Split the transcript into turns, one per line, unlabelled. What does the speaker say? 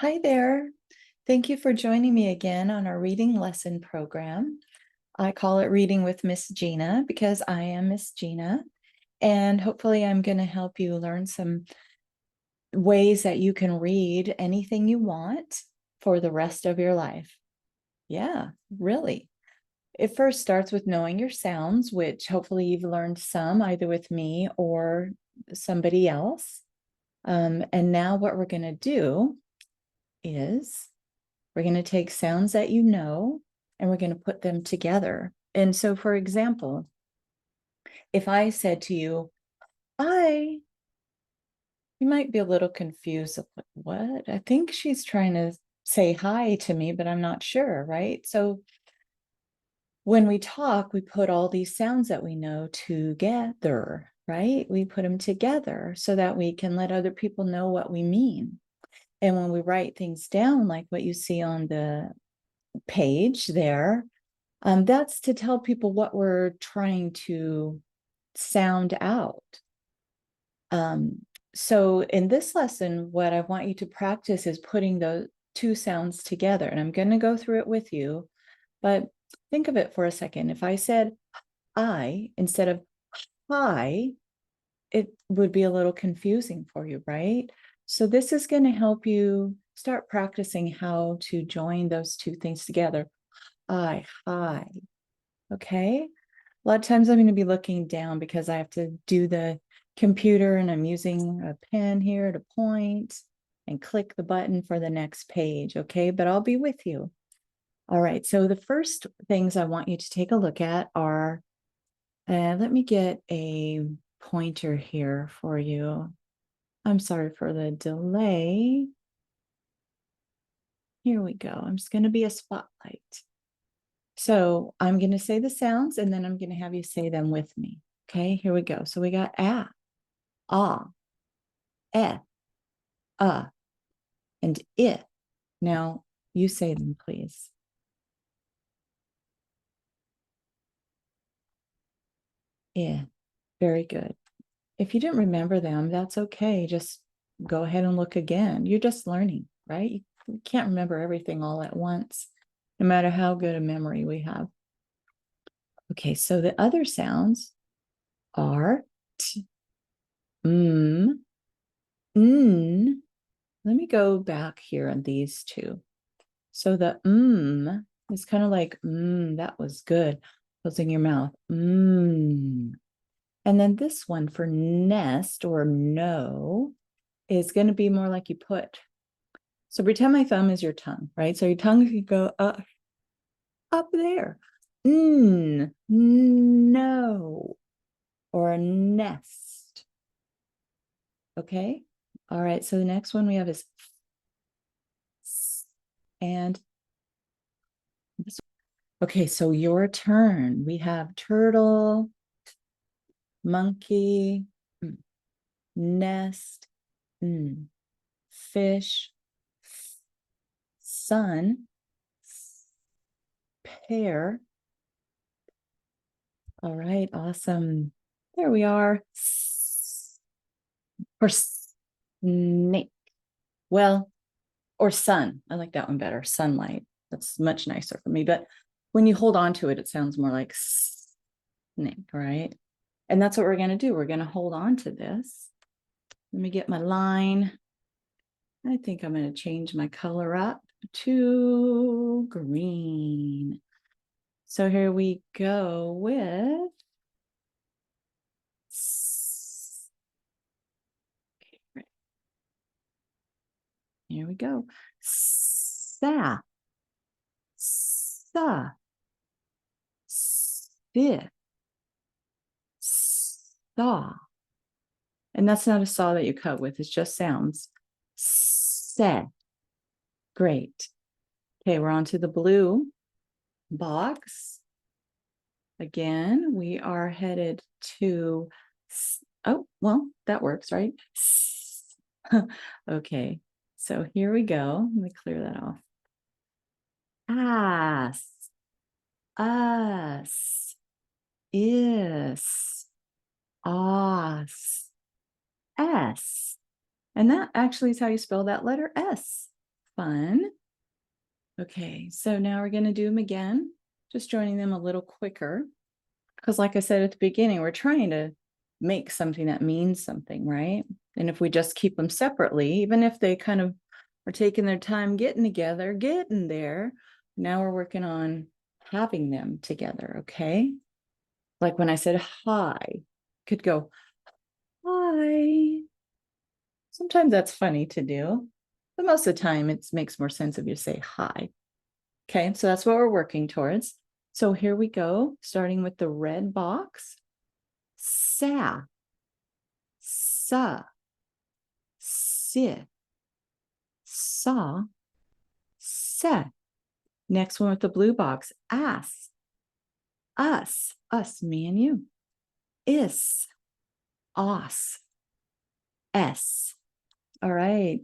Hi there. Thank you for joining me again on our reading lesson program. I call it Reading with Miss Gina because I am Miss Gina, and hopefully I'm going to help you learn some ways that you can read anything you want for the rest of your life. Yeah, really. It first starts with knowing your sounds, which hopefully you've learned some either with me or somebody else. And now what we're going to do is we're going to take sounds that you know and we're going to put them together. And so, for example, if I said to you, I, you might be a little confused of what? I think she's trying to say hi to me, but I'm not sure, right? So when we talk, we put all these sounds that we know together, right? We put them together so that we can let other people know what we mean. And when we write things down, like what you see on the page there, that's to tell people what we're trying to sound out. So in this lesson, what I want you to practice is putting those two sounds together. And I'm going to go through it with you, but think of it for a second. If I said I instead of hi, it would be a little confusing for you, right? So this is going to help you start practicing how to join those two things together. Hi. Okay. A lot of times I'm going to be looking down because I have to do the computer and I'm using a pen here to point and click the button for the next page. Okay. But I'll be with you. All right. So the first things I want you to take a look at are, let me get a pointer here for you. I'm sorry for the delay. Here we go. I'm just going to be a spotlight. So I'm going to say the sounds and then I'm going to have you say them with me. Okay, here we go. So we got ah, eh, and it. Now you say them, please. Yeah, very good. If you didn't remember them, that's okay. Just go ahead and look again. You're just learning, right? You can't remember everything all at once, no matter how good a memory we have. Okay, so the other sounds are t, n. Let me go back here on these two. So the is kind of like that was good. Closing your mouth. And then this one for nest or no is going to be more like you put. So pretend my thumb is your tongue, right? So your tongue could go up there. No. Or a nest. Okay. All right. So the next one we have is and this. Okay, so your turn. We have turtle, monkey, nest, fish, sun, pear. All right, awesome. There we are. For snake. Well, or sun. I like that one better. Sunlight. That's much nicer for me. But when you hold on to it, it sounds more like snake, right? And that's what we're going to do. We're going to hold on to this. Let me get my line. I think I'm going to change my color up to green. So here we go with okay, right. Here we go. Sa, sa, stiff, saw. And that's not a saw that you cut with, it's just sounds. Set. Great. Okay, we're on to the blue box. Again, we are headed to, oh, well, that works, right? Okay, so here we go. Let me clear that off. Ass, us, is, os, s. And that actually is how you spell that letter S. fun. Okay, so now we're going to do them again, just joining them a little quicker. Because like I said at the beginning, we're trying to make something that means something, right? And if we just keep them separately, even if they kind of are taking their time getting together, getting there, now we're working on having them together, okay? Like when I said hi, could go, hi. Sometimes that's funny to do, but most of the time it makes more sense if you say hi. Okay, so that's what we're working towards. So here we go, starting with the red box. Sa, sa, si, saw, se. Next one with the blue box, as, us, me and you. Is, os, s. All right,